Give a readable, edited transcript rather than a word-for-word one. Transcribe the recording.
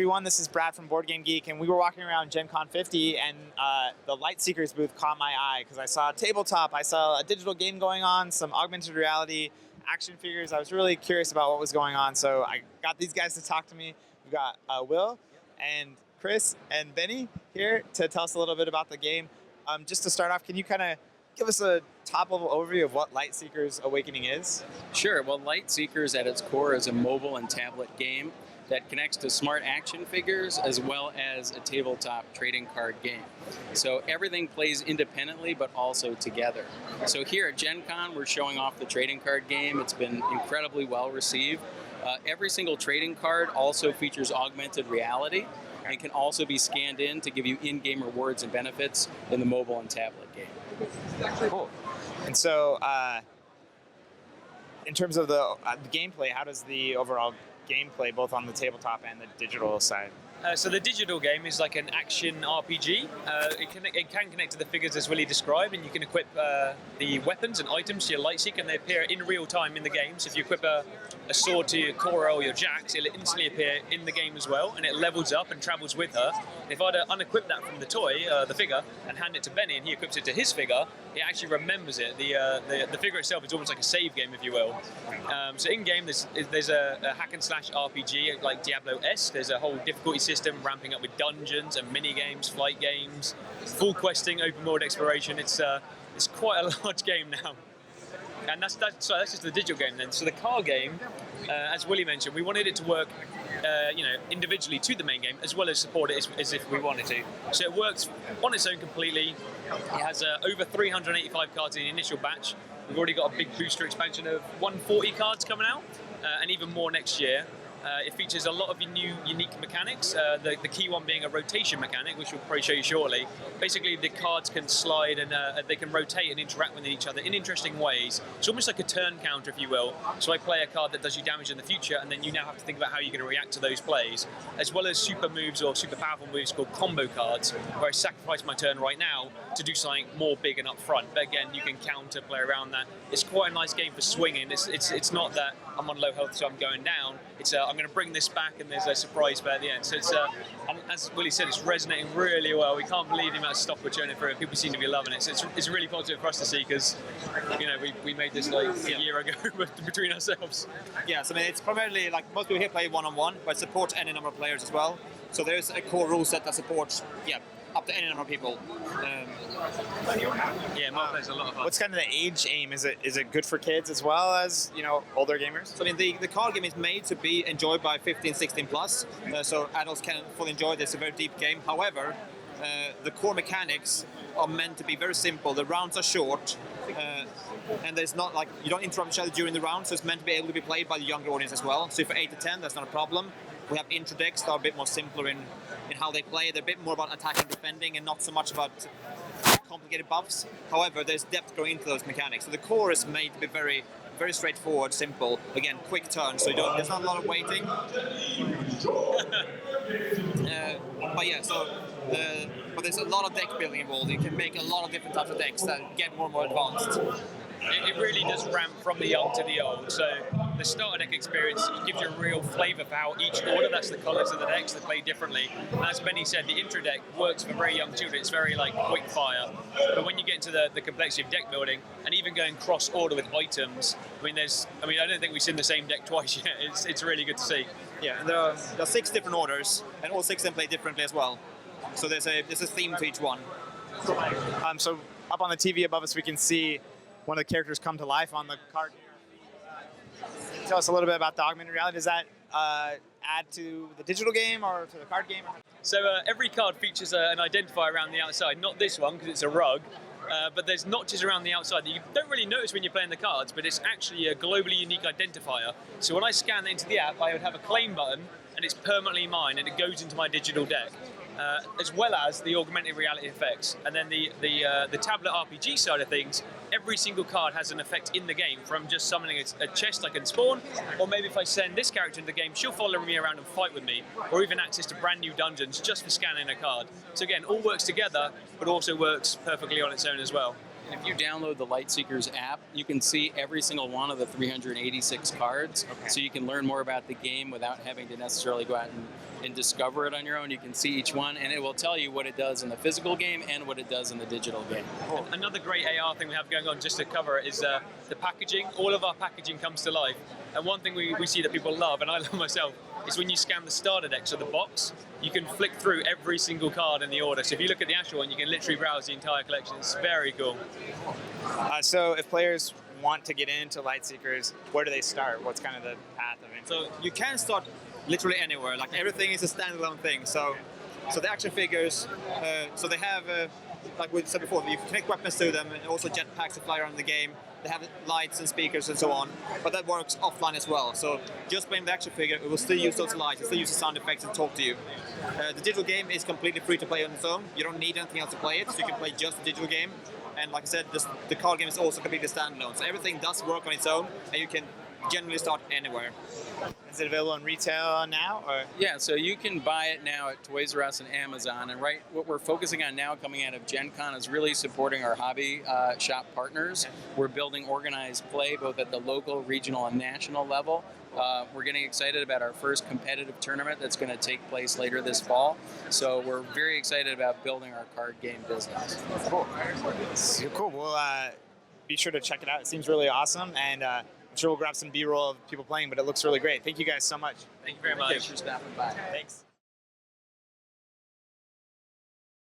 everyone, this is Brad from Board Game Geek, and we were walking around Gen Con 50, and the Lightseekers booth caught my eye because I saw a tabletop, I saw a digital game going on, some augmented reality, action figures. I was really curious about what was going on, so I got these guys to talk to me. We've got Will and Chris and Benny here to tell us a little bit about the game. Just to start off, can you kind of give us a top-level overview of what Lightseekers Awakening is? Sure. Well, Lightseekers at its core is a mobile and tablet game that connects to smart action figures as well as a tabletop trading card game. So everything plays independently but also together. So here at Gen Con, we're showing off the trading card game. It's been incredibly well received. Every single trading card also features augmented reality and can also be scanned in to give you in-game rewards and benefits in the mobile and tablet game. Cool. And so, in terms of the gameplay, how does the overall gameplay, both on the tabletop and the digital side? So the digital game is like an action RPG. It can connect to the figures as Willie described, and you can equip the weapons and items to your Lightseeker, and they appear in real time in the game. So if you equip a sword to your Cora or your Jax, it'll instantly appear in the game as well, and it levels up and travels with her. If I'd unequip that from the toy, the figure, and hand it to Benny, and he equips it to his figure, it actually remembers it. The figure itself is almost like a save game, if you will. So in game, there's a hack and slash RPG like Diablo-esque. There's a whole difficulty system ramping up with dungeons and mini games, flight games, full questing, open world exploration. It's quite a large game now. And that's just the digital game then. So the card game, as Willie mentioned, we wanted it to work individually to the main game as well as support it as if we wanted to. So it works on its own completely. It has over 385 cards in the initial batch. We've already got a big booster expansion of 140 cards coming out, and even more next year. It features a lot of new unique mechanics, the key one being a rotation mechanic, which we'll probably show you shortly. Basically, the cards can slide and they can rotate and interact with each other in interesting ways. It's almost like a turn counter, if you will. So I play a card that does you damage in the future, and then you now have to think about how you're going to react to those plays, as well as super moves or super powerful moves called combo cards, where I sacrifice my turn right now to do something more big and upfront. But again, you can counter play around that. It's quite a nice game for swinging. It's not that I'm on low health, so I'm going down. It's I'm going to bring this back, and there's a surprise play at the end. So it's as Willie said, it's resonating really well. We can't believe the amount of stuff we're churning through. People seem to be loving it. So it's really positive for us to see, because we made this like a year ago between ourselves. Yeah, so I mean, it's primarily like most people here play one-on-one, but it supports any number of players as well. So there's a core rule set that supports up to any number of people. Multiplayer's a lot of fun. What's kind of the age aim? Is it good for kids as well as older gamers? So I mean, the card game is made to be enjoyed by 15, 16 plus, so adults can fully enjoy this. It's a very deep game. However, the core mechanics are meant to be very simple. The rounds are short, and there's not like you don't interrupt each other during the round, so it's meant to be able to be played by the younger audience as well. So for 8 to 10, that's not a problem. We have intro decks that are a bit more simpler in how they play. They're a bit more about attacking and defending and not so much about complicated buffs. However, there's depth going into those mechanics. So the core is made to be very, very straightforward, simple. Again, quick turns, so there's not a lot of waiting. But there's a lot of deck building involved. You can make a lot of different types of decks that get more and more advanced. It really does ramp from the young to the old. So the starter deck experience gives you a real flavour for how each order, that's the colours of the decks, they play differently. As Benny said, the intro deck works for very young children. It's very like quick fire. But when you get into the complexity of deck building and even going cross order with items, I don't think we've seen the same deck twice yet. It's really good to see. Yeah, and there are 6 different orders, and all 6 of them play differently as well. So there's a theme to each one. So up on the TV above us, we can see one of the characters come to life on the card. Tell us a little bit about the augmented reality. Does that add to the digital game or to the card game? So every card features an identifier around the outside. Not this one, because it's a rug. But there's notches around the outside that you don't really notice when you're playing the cards, but it's actually a globally unique identifier. So when I scan that into the app, I would have a claim button, and it's permanently mine, and it goes into my digital deck. As well as the augmented reality effects. And then the tablet RPG side of things, every single card has an effect in the game, from just summoning a chest I can spawn, or maybe if I send this character into the game, she'll follow me around and fight with me, or even access to brand new dungeons just for scanning a card. So again, all works together, but also works perfectly on its own as well. If you download the Lightseekers app, you can see every single one of the 386 cards, so you can learn more about the game without having to necessarily go out and and discover it on your own. You can see each one, and it will tell you what it does in the physical game and what it does in the digital game. Another great AR thing we have going on, just to cover it, is the packaging. All of our packaging comes to life. And one thing we see that people love, and I love myself, is when you scan the starter deck, so the box, you can flick through every single card in the order. So if you look at the actual one, you can literally browse the entire collection. It's very cool. So if players want to get into Lightseekers, where do they start? What's kind of the path of entry? So you can start literally anywhere. Like everything is a standalone thing. So the action figures, so they have, like we said before, you can connect weapons to them, and also jetpacks to fly around the game. They have lights and speakers and so on, but that works offline as well. So just playing the action figure, it will still use those lights, it still use the sound effects and talk to you. The digital game is completely free to play on its own. You don't need anything else to play it, so you can play just the digital game. And like I said, the card game is also completely standalone. So everything does work on its own, and you can generally start anywhere. Is it available in retail now? Or? Yeah, so you can buy it now at Toys R Us and Amazon. And what we're focusing on now coming out of Gen Con is really supporting our hobby shop partners. We're building organized play both at the local, regional, and national level. We're getting excited about our first competitive tournament that's going to take place later this fall. So we're very excited about building our card game business. Cool. Well, be sure to check it out. It seems really awesome. And I'm sure we'll grab some B-roll of people playing, but it looks really great. Thank you guys so much. Thank you very much. Thanks for stopping by. Thanks.